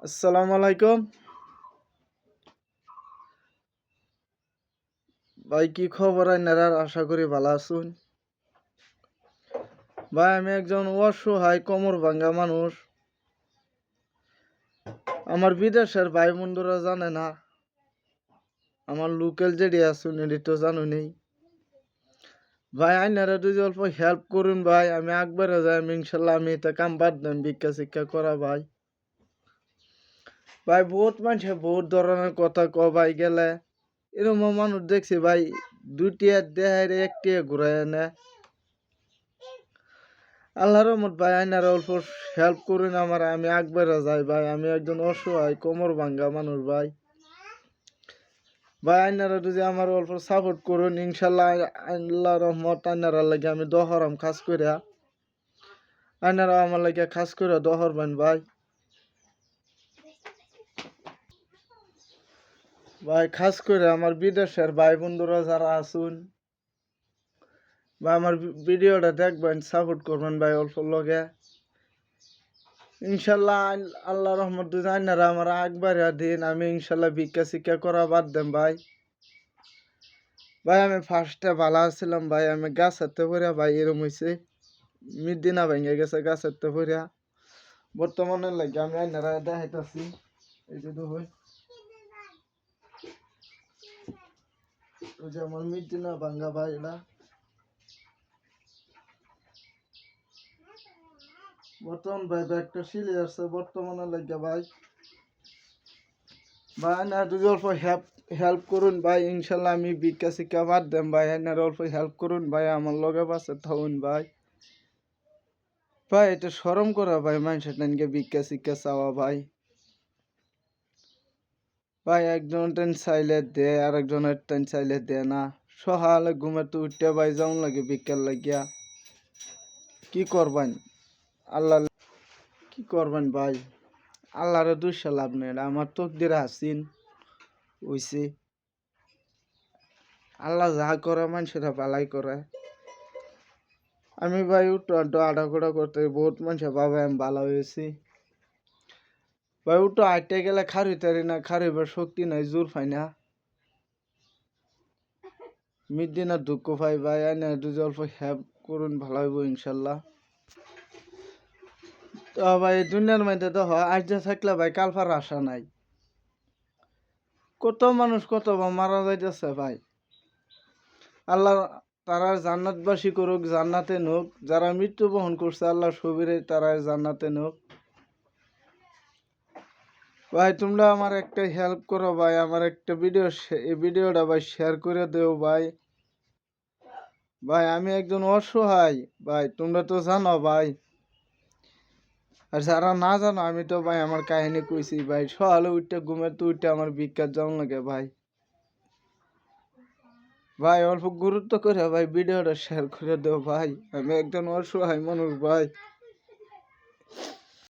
আসসালামু আলাইকুম। ভাই কি খবর আপনারা? আশা করি ভালো আছেন। ভাই আমি একজন অসহায় কোমর ভাঙ্গা মানুষ। আমার বিদেশের ভাই বন্ধুরা জানে না, আমার লোকাল যেটি আছেন এটি তো জানুনই। ভাই আপনারা যদি অল্প হেল্প করুন ভাই, আমি একবারে যাই, ইনশাল্লাহ আমি এটা কাম বাদ দেন, ভিক্ষা শিক্ষা করা ভাই। ভাই বহুত মানুষে বহুত ধরনের কথা ভাই গেলে এরকম মানুষ দেখছি ভাই, দুইটিয়া দেহের একটিয়া ঘুরাই এনে। আল্লাহর রহমত ভাই আইনারা অল্প হেল্প করুন আমার, আমি একবারে যাই ভাই। আমি একজন অসহায় কোমর ভাঙ্গা মানুষ ভাই। ভাই আইনারা যদি আমার অল্প সাপোর্ট করুন, ইনশাল্লাহ আল্লাহর রহমত আইনারা লাগে আমি দহরাম খাস করিয়া, আইনারা আমার লাগে খাস করে দহরবেন ভাই। ভাই খাস করে আমার বিদেশের ভাই বন্ধুরা যারা আছেন বা আমার ভিডিওটা দেখবেন, সাপোর্ট করবেন ভাই অল্প লগে। ইনশাল্লাহ আল্লাহ রহমত আইনারা আমার একবার দিন, আমি ইনশাল্লাহ ভিক্ষা শিক্ষা করা বাদ দেন ভাই। ভাই আমি ফার্স্টে ভালো আছিলাম ভাই, আমি গাছ হাতে পড়িয়া ভাই এরম হয়েছে, মিদিনা ভেঙে গেছে গাছ হাতে পড়িয়া। বর্তমানে লাগে আমি আইনারা দেখাইতেছি, এই যে দেখুন, ওই যে আমার মিদিনা ভাঙ্গা ভাই এটা। বর্তমান ভাই একটা সিলি আসছে বর্তমানে লাগে ভাই। ভাই না যদি অল্প হেল্প করুন ভাই, ইনশাল্লাহ আমি ভিক্ষা শিক্ষা বাদ দেন ভাই। আইনার অল্প হেল্প করুন ভাই, আমার লগে পাশে থাকুন ভাই। ভাই এটা শরম করা ভাই, মানুষের টানকে ভিক্ষা শিক্ষা চাওয়া ভাই। ভাই একজন টেন চাইলে দে, আর একজনের টেন চাইলে দে না। সকালে ঘুমে তো উঠতে ভাই যাওন লাগে বিকেল লাগিয়া, কি করবেন আল্লাহ, কি করবেন ভাই। আল্লাহরে দুইশা লাভ নেই, আমার তকদিরে হাসিন হইছে। আল্লাহ যা করে মানুষেরা ভালাই করে। আমি ভাই উঠো আডাকোড়া করতে বহুত মানুষের ভাবে আমি ভালো হয়েছি ভাই। উঠো হাঁটতে গেলে খারুইতারি না, খারুইবার শক্তি নাই, জোর পাই না, মিদিনা দুঃখ পাই ভাই। আইনা যদি অল্প হেল্প করুন ভালো হইব ইনশাল্লাহ। তো ভাই দুনিয়ার মধ্যে তো আজ থাকলে ভাই কালফার আশা নাই। কত মানুষ কত মারা যাইতেছে ভাই। আল্লাহ তারা জান্নাতবাসী করুক, জান্নাতে নোক। যারা মৃত্যুবরণ করছে আল্লাহ সবিরে তারা জান্নাতে নোক। ভাই তোমরা আমার একটা হেল্প করো ভাই, আমার একটা এই ভিডিওটা ভাই শেয়ার করে দেও ভাই। ভাই আমি একজন অসহায় ভাই, তোমরা তো জানো ভাই। আর যারা না জানো আমি তো ভাই আমার কাহিনী কইছি ভাই। সকালে উঠতে ঘুমের তো উঠতে আমার বিখ্যাত যাওয়া লাগে ভাই। ভাই অল্প গুরুত্ব করে ভাই ভিডিওটা শেয়ার করে দেও ভাই, আমি একজন অসহায় মানুষ ভাই।